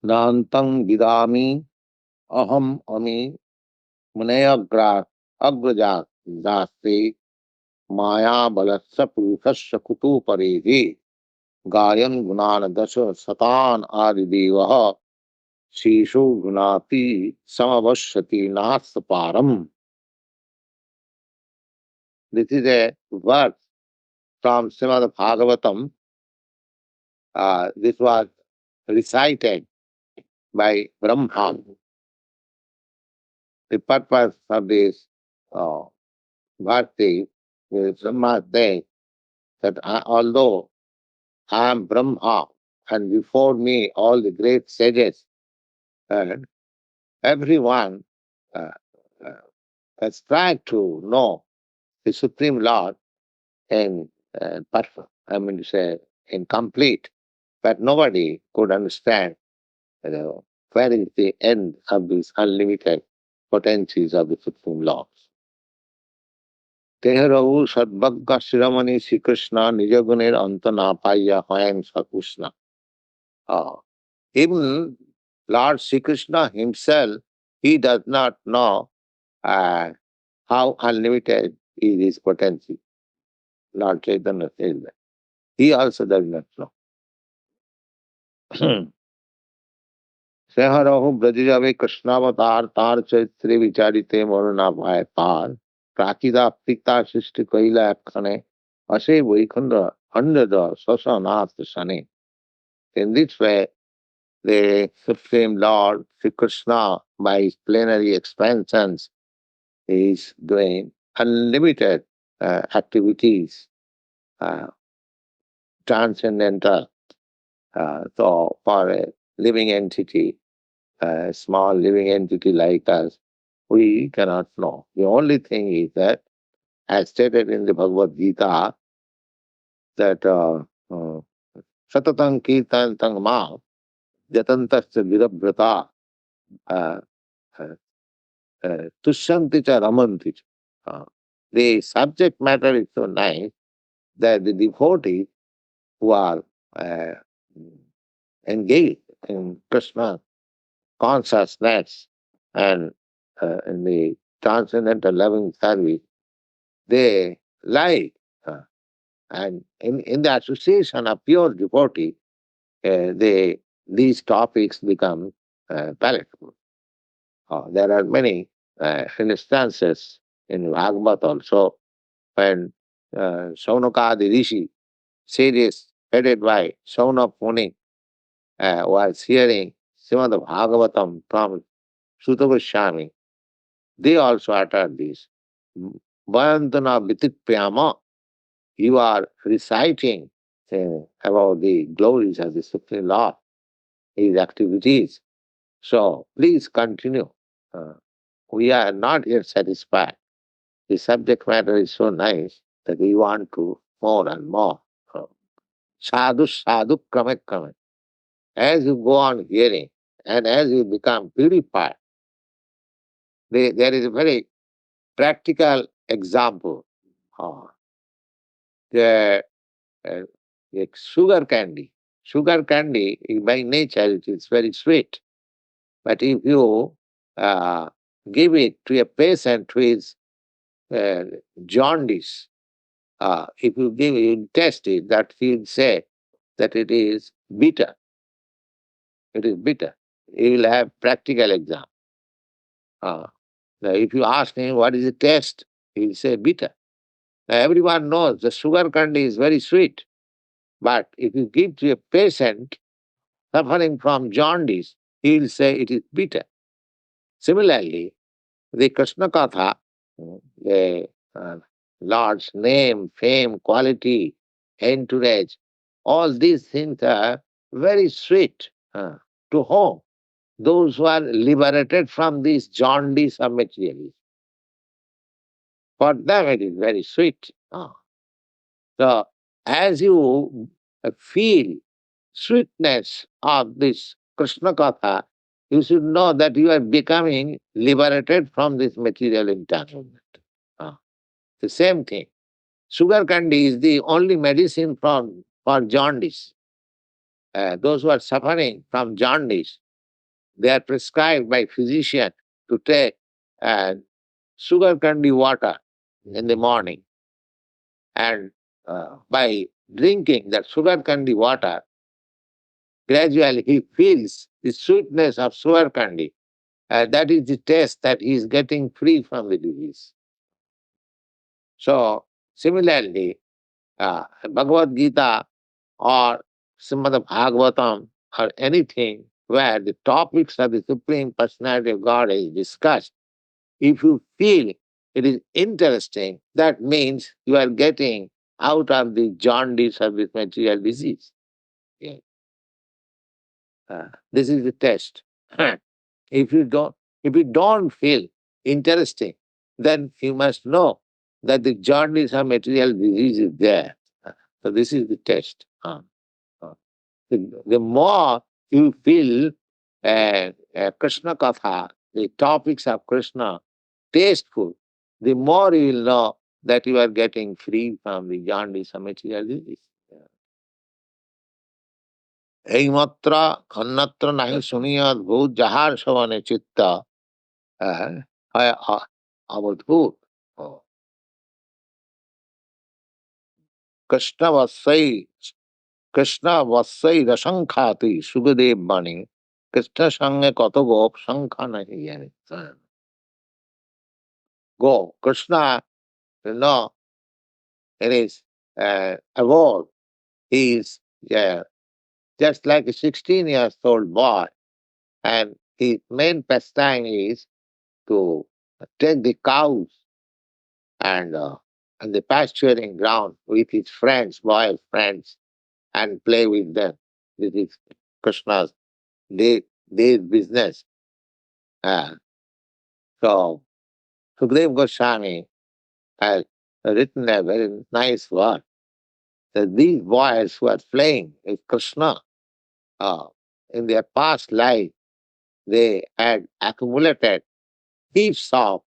nāntaṁ vidāmy aham ami munayo agrajās māyā-balasya puruṣasya kuto gāyan guṇān daśa-śatānana adi-devaḥ śeṣo dhunāpi samavasyati nāsya pāram. This is a verse from Śrīmad-Bhāgavatam. This was recited by Brahmā. The purpose of this verse is, Brahmā says that although I am Brahmā and before me all the great sages, and everyone has tried to know the Supreme Lord in perfect, in complete, but nobody could understand where is the end of these unlimited potencies of the Supreme Lord. Tehe rahu-sarvajña-śiromaṇi Śrī Kṛṣṇa nija-guṇera anta pāyā. Even Lord Śrī Kṛṣṇa himself, he does not know how unlimited is his potency. Lord Caitanya says that. He also does not know. seho rahu-vraje Krishna-avatar tar chaitri vicharite morana bhai par prakida aptikta srishti kaila akhane ase vaikundra andada sasanat sane. In this way, the Supreme Lord Śrī Kṛṣṇa, by his plenary expansions, is doing unlimited activities, transcendental. So for a living entity, a small living entity like us, we cannot know. The only thing is that, as stated in the Bhagavad Gita, that satatam kirtantam ma yatantasya vidabhrata tushyanti cha ramanti cha. The subject matter is so nice that the devotees who are engaged in Krishna consciousness and in the transcendental loving service, they like, and in the association of pure devotee, these topics become palatable. There are many instances in Bhagavad also when Saunakadi Rishi, sages headed by Saunak Muni, was hearing Śrīmad-Bhāgavatam from Sutta Goswami. They also uttered this. Vayantana vititpyama, you are reciting about the glories of the Supreme Lord, his activities. So please continue. We are not yet satisfied. The subject matter is so nice that we want to more and more. Sadhu sadhu krame krame. As you go on hearing and as you become purified, there is a very practical example. The sugar candy. Sugar candy, by nature, it is very sweet. But if you give it to a patient who is jaundice, if you test it, that he will say that it is bitter. It is bitter. He will have practical exam. If you ask him what is the taste, he will say bitter. Now, everyone knows the sugar candy is very sweet. But if you give to a patient suffering from jaundice, he will say it is bitter. Similarly, the Krishna Katha, the Lord's name, fame, quality, entourage, all these things are very sweet. To whom? Those who are liberated from this jaundice of materialism. For them it is very sweet. So, as you feel sweetness of this Krishna Katha, you should know that you are becoming liberated from this material entanglement. The same thing. Sugar candy is the only medicine for jaundice. Those who are suffering from jaundice, they are prescribed by physician to take sugar candy water in the morning. And by drinking that sugar candy water, gradually he feels the sweetness of sugar candy. That is the taste that he is getting free from the disease. So, similarly, Bhagavad Gita or Śrīmad-Bhāgavatam or anything where the topics of the Supreme Personality of God is discussed, if you feel it is interesting, that means you are getting out of the jaundice of this material disease. Yeah. This is the test. If you don't feel interesting, then you must know that the jaundice of material disease is there. So this is the test. The more you feel Krishna Katha, the topics of Krishna, tasteful, the more you will know that you are getting free from the jaundice of material disease. এইমাত্র খন্নাত্র নাহি শুনিয়া ভূত যাহার সবনে চিত্ত হয় অবধূত কৃষ্ণ বৎসৈ রসংখ্যাতি সুখদেব বাণী কৃষ্ণের সঙ্গে কত গোপ সংখ্যা নাহি জানি go Krishna, you know, it is evolved. He is just like a 16 years old boy, and his main pastime is to take the cows and the pasturing ground with his friends, boy friends, and play with them. This is Krishna's day business. So Sukadeva Goswami has written a very nice word that these boys who are playing with Krishna in their past life, they had accumulated heaps of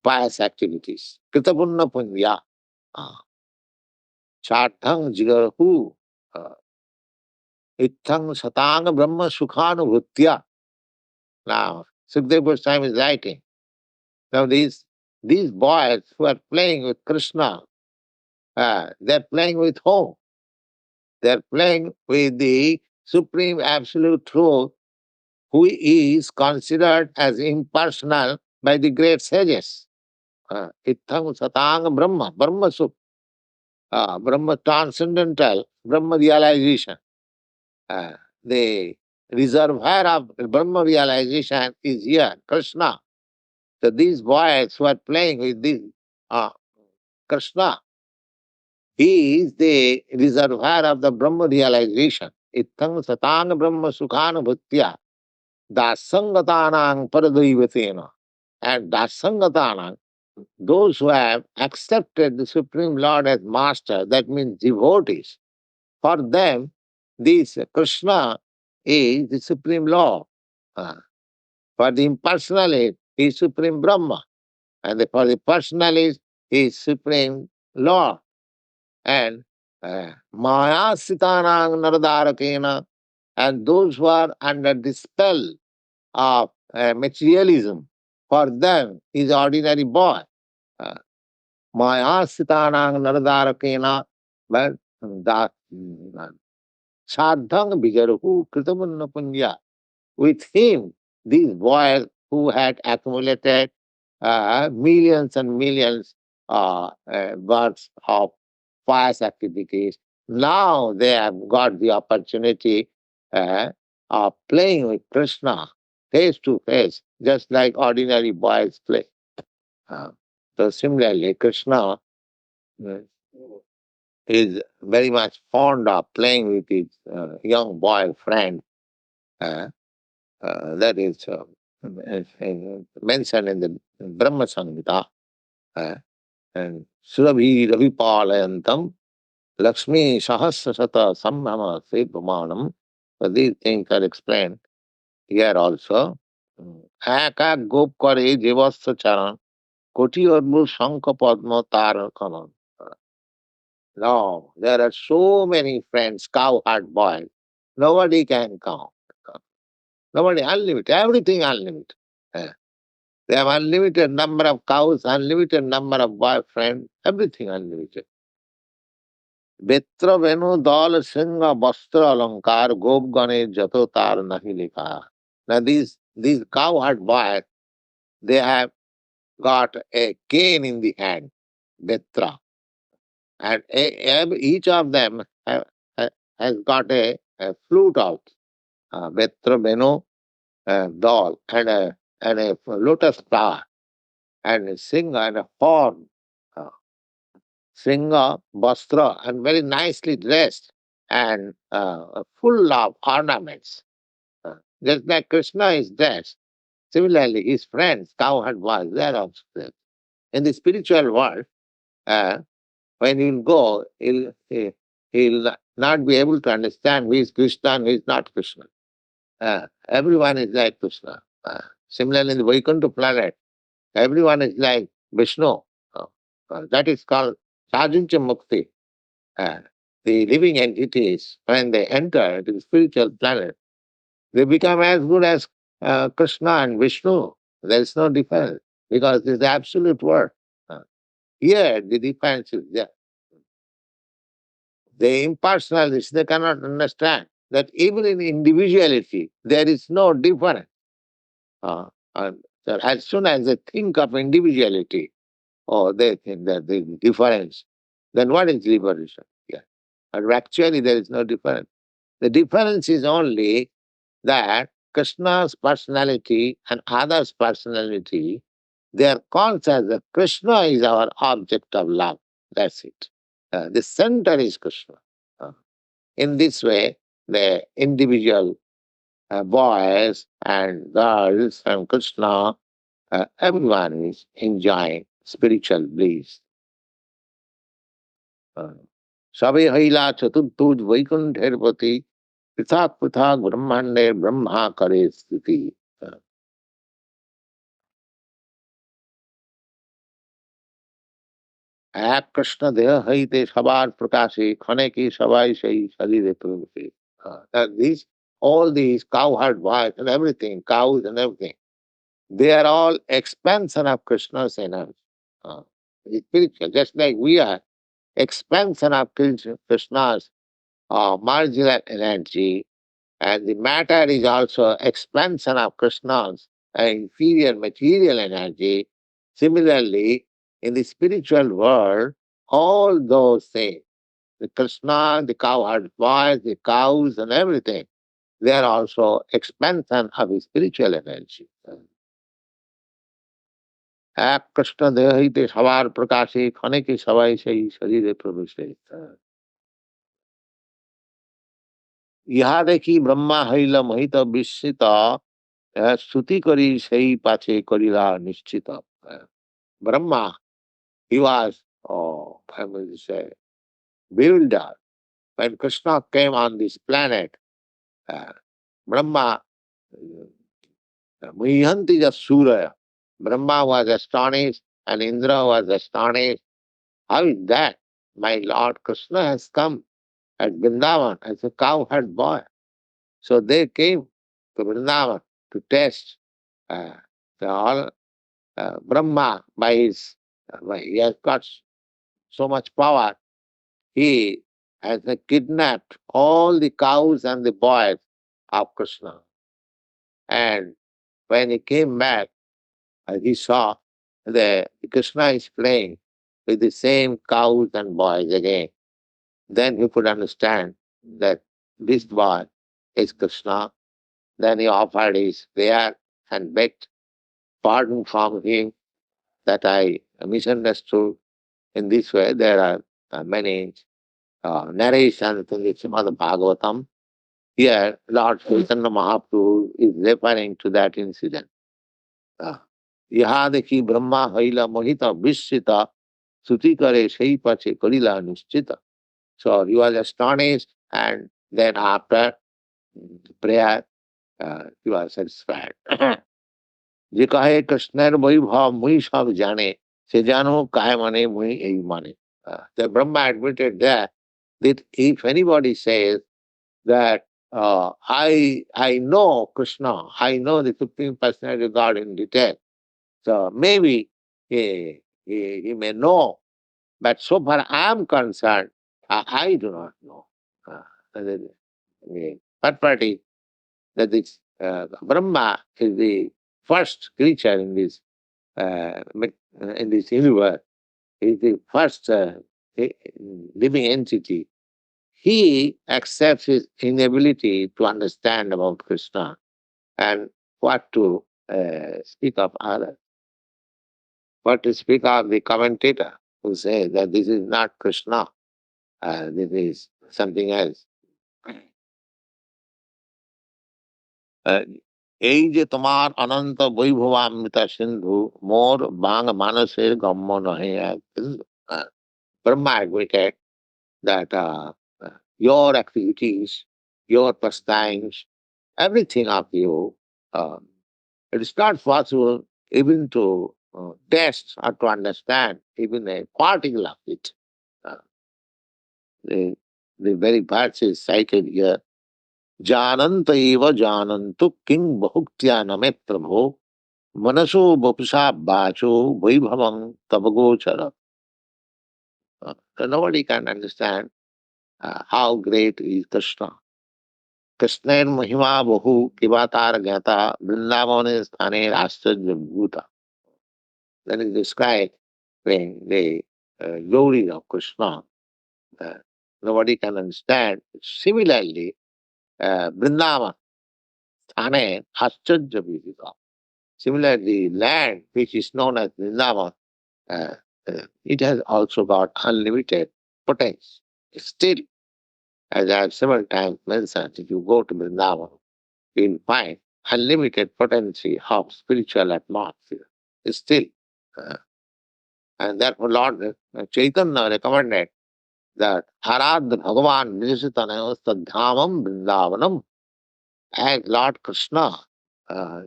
pious activities. Kritapunna punya, chārthang jigarahu, itthang satanga brahma sukhanubhutya. Now, Sukadeva Goswami is writing. Now, these boys who are playing with Krishna, they're playing with whom? They're playing with the Supreme Absolute Truth, who is considered as impersonal by the great sages. Itham satanga Brahma, Brahma Sukh, Brahma transcendental, Brahma realization. The reservoir of Brahma realization is here, Krishna. So these boys who are playing with this Krishna, he is the reservoir of the Brahma realization. Itham satanga Brahma sukhanubhutya. Daśa-śatānana paradaivatena. And daśa-śatānana, those who have accepted the Supreme Lord as Master, that means devotees, for them, this Krishna is the Supreme Lord. For the impersonalist, he is Supreme Brahma. And for the personalist, he is Supreme Lord. And māyā-balasya naradarakena, and those who are under the spell of materialism, for them is ordinary boy. Māyā-balasya naradarakena, but sadhang bijarahu kritamunna punya. With him, these boys who had accumulated millions and millions words of pious activities, now they have got the opportunity of playing with Krishna face to face, just like ordinary boys play. So similarly, Krishna is very much fond of playing with his young boy friend. That is mentioned in the Brahma Samhita. And Surabhi Ravipalayantam Lakshmi Sahasrasata samavasyati pāṛam. So these things are explained here also. Eka gop kare jevasya charan koti orbu shankha padma tara kanan. Now, there are so many friends, cowherd boys. Nobody can count. Nobody unlimited, everything unlimited. Uh, They have unlimited number of cows, unlimited number of boyfriends, everything unlimited. Betra venu dal singa bastra alankar gop gane jato tar nahi likha. Now these cowherd boys, they have got a cane in the hand, betra, and each of them has got a flute out, betra venu dal, and a lotus flower, and a singer and a horn. uh, Sringa, Bastra, and very nicely dressed and full of ornaments. Just like Krishna is dressed. Similarly, his friends, cowherd boys, they are also there. In the spiritual world, uh, when he'll go, he'll not be able to understand who is Krishna and who is not Krishna. Everyone is like Krishna. Similarly, in the Vaikuntha planet, everyone is like Vishnu. That is called Sajuncha Mukti. Uh, the living entities, when they enter the spiritual planet, they become as good as Krishna and Vishnu. There is no difference because it's the absolute word. Uh, Here, the difference is there. The impersonalists, they cannot understand that even in individuality, there is no difference. So as soon as they think of individuality, or they think that the difference, then what is liberation? Yeah. But actually, there is no difference. The difference is only that Krishna's personality and others' personality, they are conscious that Krishna is our object of love. That's it. The center is Krishna. Uh, in this way, the individual boys and girls and Krishna, everyone is enjoying spiritual bliss. সবে হইলা চতুর্থুজ বৈকুণ্ঠের প্রতি পৃথক পৃথক ব্রহ্মাণ্ডের ব্রহ্মা করে স্থিতি। এক কৃষ্ণ দেহ হইতে সবার প্রকাশে ক্ষণেকে সবাই সেই শরীরে প্রবেশে। These all these cowherd boys and everything, cows and everything, they are all expansion of Krishna's energy. It's spiritual, just like we are expansion of Krishna's marginal energy. And the matter is also expansion of Krishna's inferior material energy. Similarly, in the spiritual world, all those things, the Krishna, the cowherd boys, the cows and everything, they are also expansion of his spiritual energy. এক কৃষ্ণ দেহ হইতে সবার প্রকাশে ক্ষণেকে সবাই সেই শরীরে প্রবেশে। ইহা দেখি ব্রহ্মা হইল মোহিত বিস্মিত, শ্রুতি করি সেই পাছে করিলা নিশ্চিত। Brahma, he was, I will say, builder. When Krishna came on this planet, Brahma, Muhyanti Surya, Brahma was astonished and Indra was astonished. How is that? My Lord Krishna has come at Vrindavan as a cowherd boy. So they came to Vrindavan to test all Brahma by his, he has got so much power. He has kidnapped all the cows and the boys of Krishna. And when he came back, he saw that Krishna is playing with the same cows and boys again. Then he could understand that this boy is Krishna. Then he offered his prayer and begged pardon from him that I misunderstood. In this way, there are many narrations in the Śrīmad-Bhāgavatam. Here, Lord Caitanya Mahaprabhu is referring to that incident. ইহা দেখি ব্রহ্মা হইলা মোহিত বিস্মিত, শ্রুতি করে সেই পাছে করিলা নিশ্চিত। So he was astonished, and then after prayer, he was satisfied. যে কহে কৃষ্ণের বৈভব মুই সব জানে, সে জানো কায় মানে মুই এই মানে। The Brahma admitted that if anybody says that I know Krishna, I know the Supreme Personality of God in detail. So maybe he may know, but so far I am concerned, I do not know. Third party, that is Brahma is the first creature in this universe. He is the first living entity. He accepts his inability to understand about Krishna and what to speak of others. What to speak of the commentator who says that this is not Krishna, this is something else. এই যে তোমার অনন্ত বৈভবামৃত সিন্ধু মোর বাং মানসের গম্য নহে এক। Brahma admitted that your activities, your pastimes, everything of you, it is not possible even to test or to understand even a particle of it. Uh, the very verse is cited here. जानन्त एव जानन्तु किं बहुक्त्या न मे प्रभो मनसो वपुषा वाचो वैभवं तव गोचर. So nobody can understand how great is Krishna. Krishner महिमा बहु किवातार ज्ञाता वृंदावन स्थाने आश्चर्य भूता. Then is described when the glory of Krishna. Nobody can understand. Similarly, Vrindavan स्थाने आश्चर्य भूता. Similarly, land which is known as Vrindavan, it has also got unlimited potential. Still, as I have several times mentioned, if you go to Vrindavan, you will find unlimited potency of spiritual atmosphere. Still, and therefore Lord Caitanya recommended that Arad Bhagavan Nishitanayo Sadhamam Vrindavanam, as Lord Krishna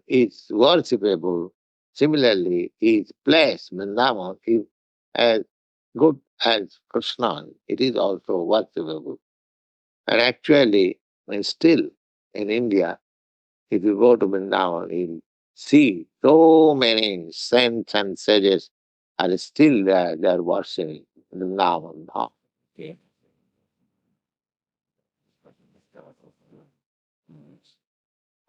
is worshipable. Similarly, his place, Vrindavan, is as good as Krishna. It is also worshipable. And actually, still in India, if you go to Vrindavan, you see so many saints and sages are still there, they are worshiping Vrindavan. Okay.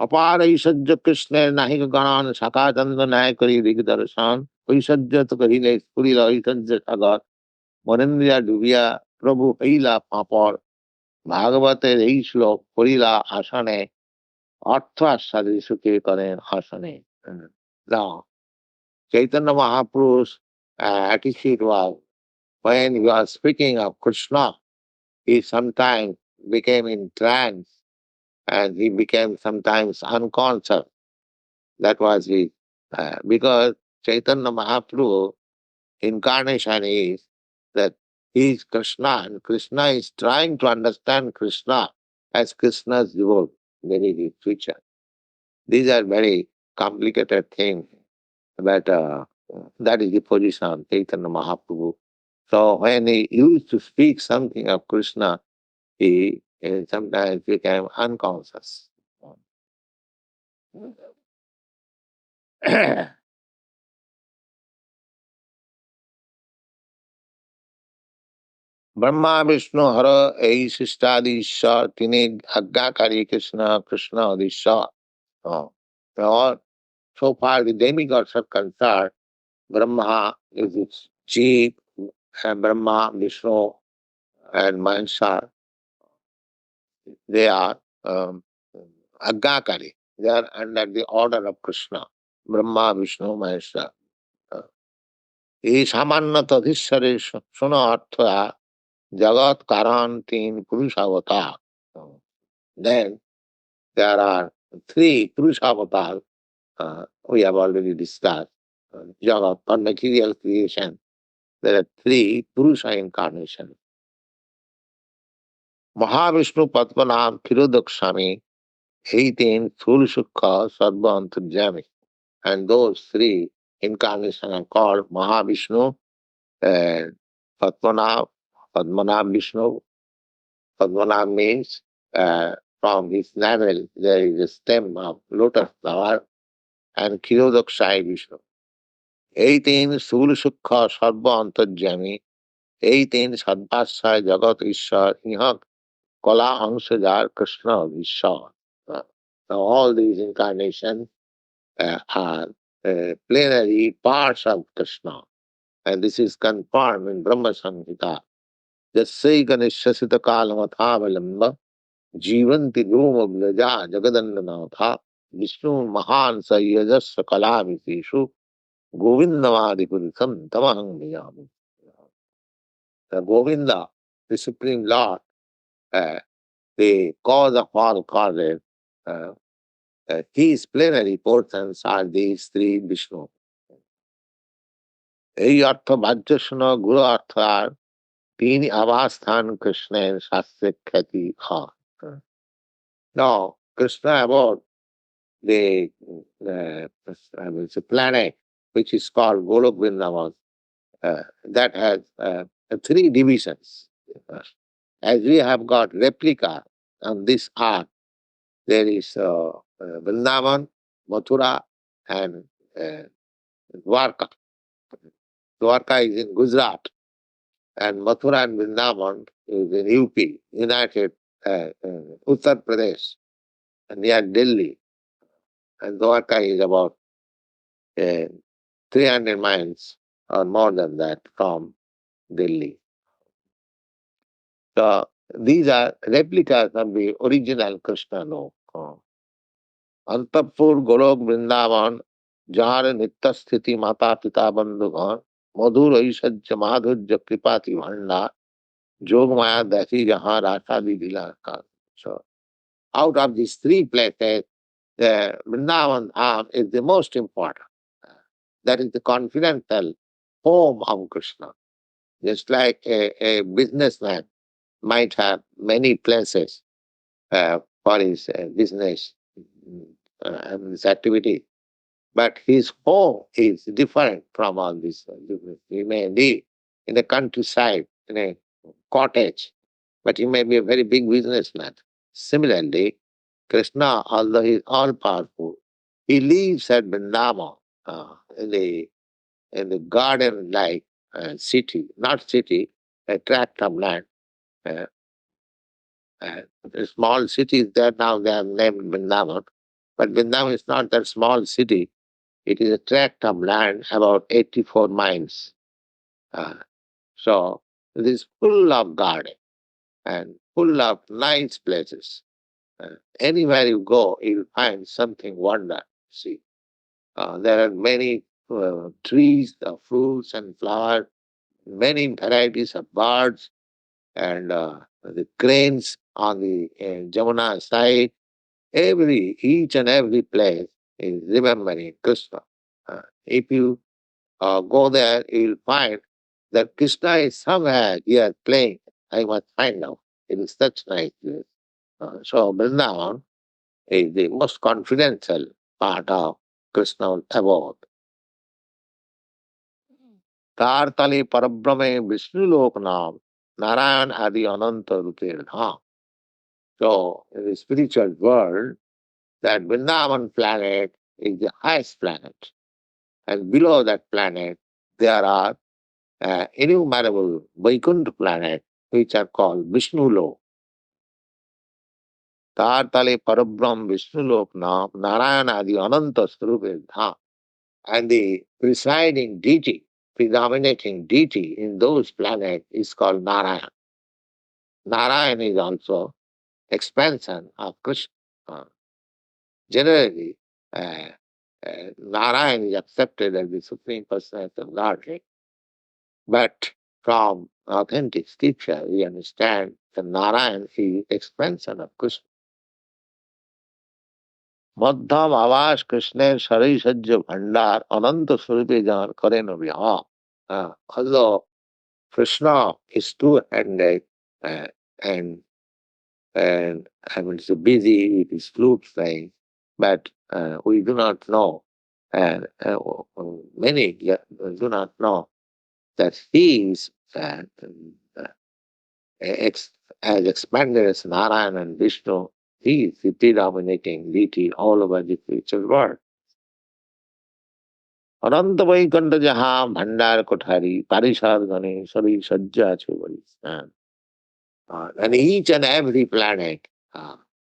अपार ऐश्वर्य कृष्ण नाही गणान शाखा चंद न्याय करी दिग्दर्शन ऐश्वर्य तो कहिले स्फुरिल ऐश्वर्य सागर মনেন্দ্রিয়া ডুবিয়া প্রভু হইলা পাঁপড় ভাগবতের এই শ্লোক করিলা আসনে অর্থ আস্বাদে সুখে করেন আসনে. Now, Chaitanya Mahaprabhu's attitude was when he was speaking of Krishna, he sometimes became in trance and he became sometimes unconscious. That was his, because Chaitanya Mahaprabhu incarnation is that he is Krishna and Krishna is trying to understand Krishna as Krishna's devotee. Very deep future. These are very complicated things, but that is the position of Chaitanya Mahaprabhu. So when he used to speak something of Krishna, he sometimes became unconscious. Brahma Vishnu हर यही शिष्टाधीश्वर तीन आज्ञाकारी कृष्ण कृष्ण अधीश्वर. और so far the demigods are concerned, Brahma is its chief, and Brahma, Vishnu, and Maheshwar, they are Agakari. They are under the order of Krishna. Brahma, Vishnu, Maheshwar. এই সামান্য তধীশ্বরে শোনো অর্থ জগৎ কারণ তিন পুরুষ অবতার. Then there are three Purusha avatars. We have already discussed. Jagat, for material creation, there are three Purusha incarnations. Mahavishnu Padmanam Kirodakshami, 18 Thul-Sukha Sarva Antarjami. And those three incarnations are called Mahavishnu and Padmanam. Padmanam Vishnu. Padmanam means from his navel there is a stem of lotus flower and Kirodakshai Vishnu. Eighteen Sulusukha Sarva Antarjami, 18 Sadvasya Jagat Ishar, Iha Kala Ansajar Krishna Vishar. Now all these incarnations are plenary parts of Krishna. And this is confirmed in Brahma Samhita. Jassai Ganeshasita Kalamathavalamba Jivanti Roma Vraja Jagadandanatha Vishnu Mahan Sayyajasya Kalamiseshu Govindamadi Puruṣam Tamaham Vidāmy. The Govinda, the Supreme Lord, the cause of all causes, his plenary portions are these three Vishnu. এই অর্থ বাহ্য শোনো গুরু অর্থ আর তিনি অবস্থান কৃষ্ণের শাস্ত্রে খ্যাতি হয়। Now, Krishna about the planet which is called Golok Vrindavan, that has three divisions. As we have got replica on this earth, there is Vrindavan, Mathura, and Dwarka. Dwarka is in Gujarat, and Mathura and Vrindavan is in UP, United Uttar Pradesh, near Delhi. And Dwarka is about 300 miles or more than that from Delhi. So these are replicas of the original Krishna Lok. Antapur Golok Vrindavan Jar Nitya Sthiti Mata Pita Bandhugan Madhur Aishajya Madhurya Kripati Bhanda Jog Maya Dasi Jahan Rasa Vidila. So out of these three places, the Vrindavan arm is the most important. That is the confidential home of Krishna. Just like a businessman might have many places for his business and this activity, but his home is different from all this business. He may live in the countryside, in a cottage, but he may be a very big businessman. Similarly, Krishna, although he is all-powerful, he lives at Vrindavan, in the garden-like city, not city, a tract of land. The small cities there now they have named Vrindavan, but Vrindavan is not that small city. It is a tract of land about 84 miles. So it is full of garden and full of nice places. Anywhere you go, you'll find something wonder. See, there are many trees, fruits and flowers, many varieties of birds, and the cranes on the Jamuna side. Each and every place is remembering Krishna. If you go there, you'll find that Krishna is somewhere here playing. I must find out. It is such nice place. So Vrindavan is the most confidential part of Krishna's abode. Tartali Parabrahme Vishnu Loknam Narayan Adi Ananta Rupir Dham. So in the spiritual world, that Vrindavan planet is the highest planet. And below that planet, there are innumerable Vaikuntha planets, which are called Vishnu Lok. Tartale Parabrahm Vishnu Lok Nam Narayana Adi Ananta Srupe Dham. And the presiding deity, predominating deity in those planets is called Narayan. Narayan is also expansion of Krishna. Generally, Narayan is accepted as the Supreme Personality of Godhead. But from authentic scripture, we understand that Narayan is expansion of Krishna. Madhyam avas Krishna Sarisajya Bhandar Ananta Swarupe Jan Karena Viha. Although Krishna is two-handed and I mean, so busy with his flute playing, but we do not know, and many do not know that he is as expanded as Narayan and Vishnu He is the predominating deity all over the spiritual world. Ananta Vaikunta Jaha Bhandar Kothari Parishar Gane Sari Sajja Chubari. And each and every planet,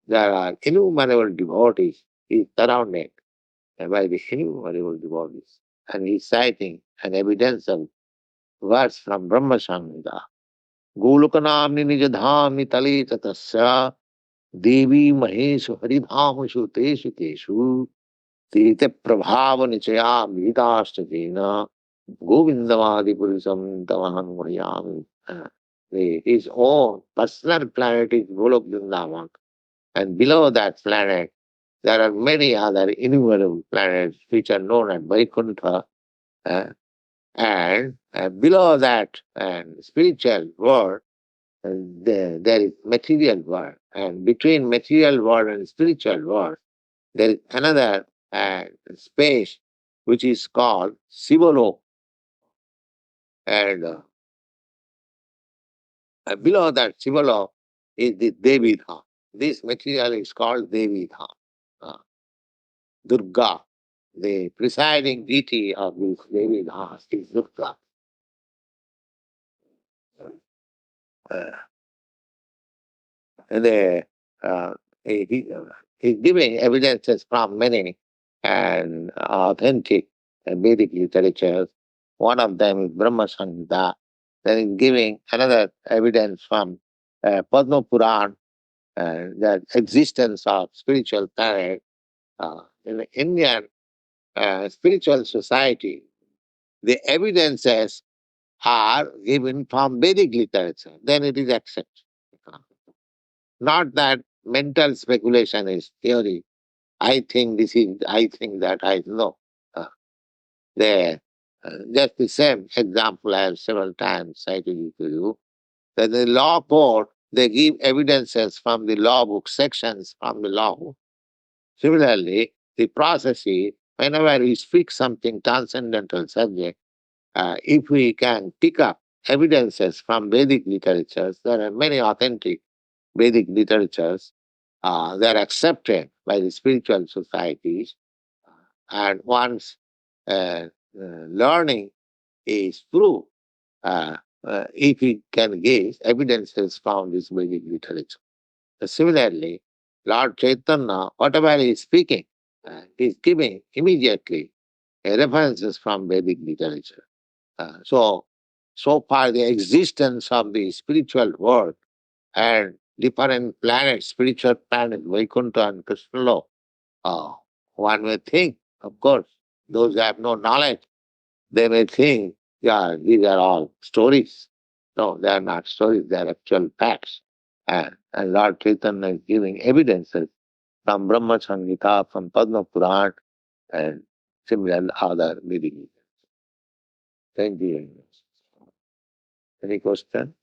there are innumerable devotees. He is surrounded by the innumerable devotees. And he is citing an evidence of verse from Brahma Samhita. Golokanamni nija-dhāmi tale tatasya devi maheshu haridhamashu teshu teshu tete prabhava nichaya vidāsta govindamadi puruṣam tamahan vayami. His own personal planet is Golok Vrindavan. And below that planet, there are many other innumerable planets which are known as Vaikuntha. uh, and below that spiritual world, there is material world. And between material world and spiritual world, there is another space which is called Sivalok. And below that Sivalok is the Devi-dham. This material is called Devi-dham. Durga, the presiding deity of this Devi-dham is Durga. Uh, and he's giving evidences from many and authentic Vedic literatures. One of them is Brahma Samhita. Then he's giving another evidence from Padma Puran, the existence of spiritual planet. In the Indian spiritual society, the evidences are given from Vedic literature, then it is accepted. Not that mental speculation is theory. I think this is, I think that, I know. Uh, there, just the same example I have several times cited it to you, that the law court, they give evidences from the law book, sections from the law book. Similarly, the process is, whenever we speak something transcendental subject, if we can pick up evidences from Vedic literatures, there are many authentic Vedic literatures, they are accepted by the spiritual societies, and once learning is through, if we can give evidences from this Vedic literature. Similarly, Lord Caitanya, whatever he is speaking, he is giving immediately references from Vedic literature. So far the existence of the spiritual world and different planets, spiritual planets, Vaikuntha and Krishna, uh, one may think, of course, those who have no knowledge, they may think, yeah, these are all stories. No, they are not stories, they are actual facts. And Lord Chaitanya is giving evidences from Brahma Samhita, from Padma Puran, and similar other Vedic. Thank you very much. Any question?